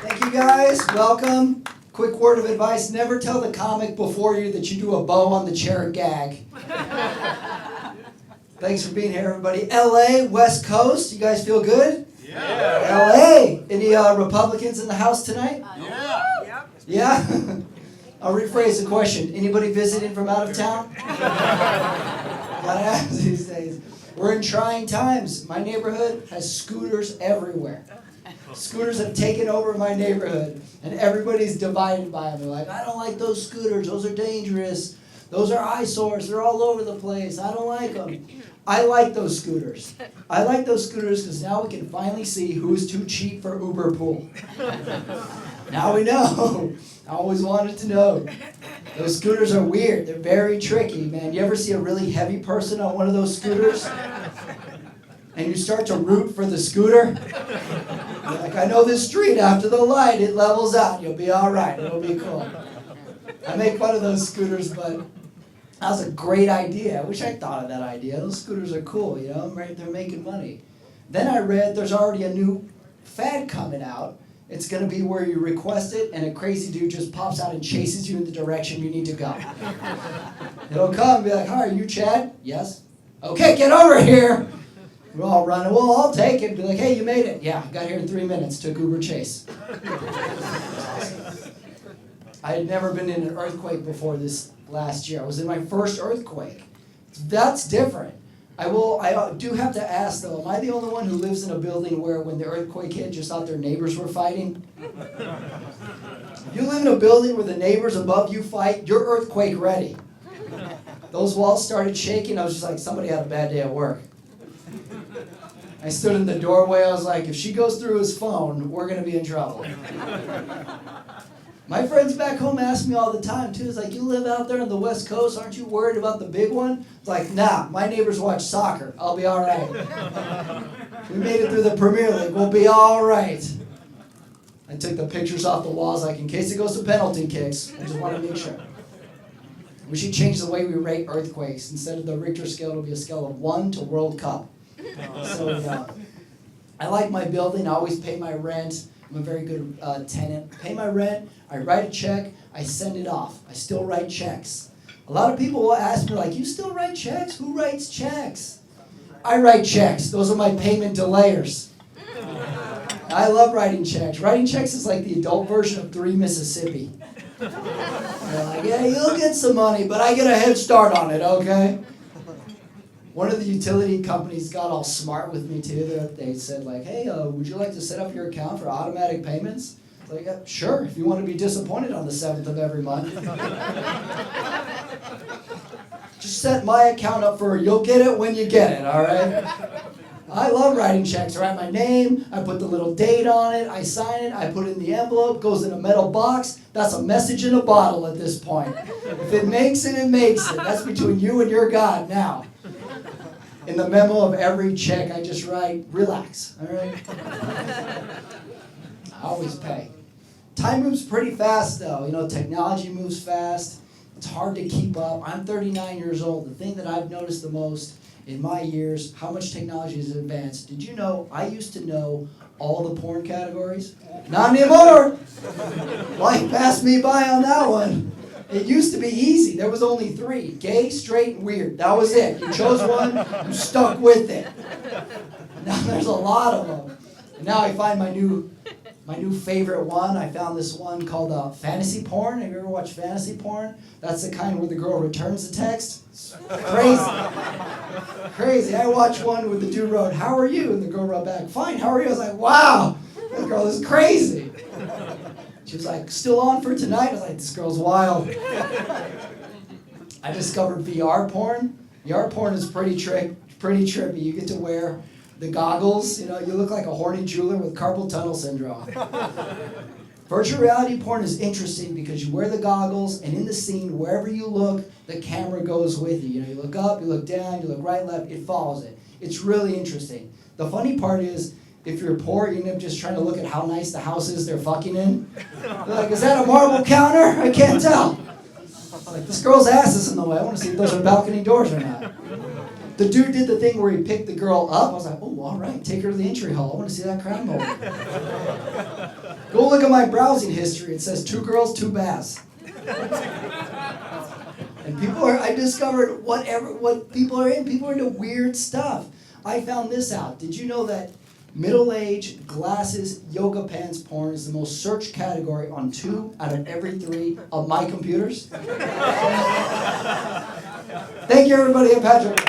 Thank you guys, welcome. Quick word of advice, never tell the comic before you that you do a bow on the chair gag. Thanks for being here, everybody. LA, West Coast, you guys feel good? Yeah. LA, any Republicans in the house tonight? Yeah. Yeah? I'll rephrase the question. Anybody visiting from out of town? Gotta ask these days. We're in trying times. My neighborhood has scooters everywhere. Scooters have taken over my neighborhood, and everybody's divided by them. They're like, I don't like those scooters. Those are dangerous. Those are eyesores. They're all over the place. I don't like them. I like those scooters. I like those scooters because now we can finally see who's too cheap for Uber pool. Now we know. I always wanted to know. Those scooters are weird. They're very tricky, man. You ever see a really heavy person on one of those scooters? And you start to root for the scooter? You're like, I know this street after the light, it levels out. You'll be all right. It'll be cool. I make fun of those scooters, but that was a great idea. I wish I thought of that idea. Those scooters are cool, you know? Right? They're making money. Then I read there's already a new fad coming out. It's going to be where you request it, and a crazy dude just pops out and chases you in the direction you need to go. It'll come and be like, hi, are you Chad? Yes. Okay, get over here. We're all running. Well, I'll take it. Be like, hey, you made it. Yeah, got here in 3 minutes. Took Uber Chase. I had never been in an earthquake before this last year. I was in my first earthquake. That's different. I do have to ask, though, am I the only one who lives in a building where when the earthquake hit, just thought their neighbors were fighting? If you live in a building where the neighbors above you fight, you're earthquake ready. Those walls started shaking. I was just like, somebody had a bad day at work. I stood in the doorway. I was like, if she goes through his phone, we're going to be in trouble. My friends back home ask me all the time, too. It's like, you live out there on the West Coast. Aren't you worried about the big one? It's like, nah, my neighbors watch soccer. I'll be all right. We made it through the Premier League. We'll be all right. I took the pictures off the walls, like, in case it goes to penalty kicks. I just want to make sure. We should change the way we rate earthquakes. Instead of the Richter scale, it'll be a scale of 1 to World Cup. So I like my building. I always pay my rent. I'm a very good tenant. Pay my rent. I write a check. I send it off. I still write checks. A lot of people will ask me, like, you still write checks? Who writes checks? I write checks. Those are my payment delayers. I love writing checks. Writing checks is like the adult version of 3 Mississippi. They're like, yeah, you'll get some money, but I get a head start on it, okay? One of the utility companies got all smart with me, too. They said, like, hey, would you like to set up your account for automatic payments? I was like, yeah, sure, if you want to be disappointed on the 7th of every month. Just set my account up for you'll get it when you get it, all right? I love writing checks. I write my name, I put the little date on it, I sign it, I put it in the envelope, goes in a metal box. That's a message in a bottle at this point. If it makes it, it makes it. That's between you and your God now. In the memo of every check, I just write, relax, all right? I always pay. Time moves pretty fast, though. You know, technology moves fast. It's hard to keep up. I'm 39 years old. The thing that I've noticed the most in my years, how much technology has advanced. Did you know I used to know all the porn categories? Not anymore. Life passed me by on that one. It used to be easy. There was only 3, gay, straight, and weird. That was it. You chose one, you stuck with it. Now there's a lot of them. And now I find my new favorite one. I found this one called fantasy porn. Have you ever watched fantasy porn? That's the kind where the girl returns the text. It's crazy. Crazy. I watched one where the dude wrote, how are you? And the girl wrote back, fine, how are you? I was like, wow, this girl is crazy. She was like, still on for tonight? I was like, this girl's wild. I discovered VR porn. VR porn is pretty trippy. You get to wear the goggles. You know, you look like a horny jeweler with carpal tunnel syndrome. Virtual reality porn is interesting because you wear the goggles, and in the scene, wherever you look, the camera goes with you. You know, you look up, you look down, you look right, left, it follows it. It's really interesting. The funny part is, if you're poor, you end up just trying to look at how nice the house is they're fucking in. They're like, is that a marble counter? I can't tell. Like, this girl's ass is in the way. I want to see if those are balcony doors or not. The dude did the thing where he picked the girl up. I was like, oh, all right, take her to the entry hall. I want to see that crime moment. Go look at my browsing history. It says 2 girls, 2 baths. And I discovered what people are in. People are into weird stuff. I found this out. Did you know that middle-aged, glasses, yoga pants porn is the most searched category on 2 out of every 3 of my computers? Thank you, everybody. I'm Patrick.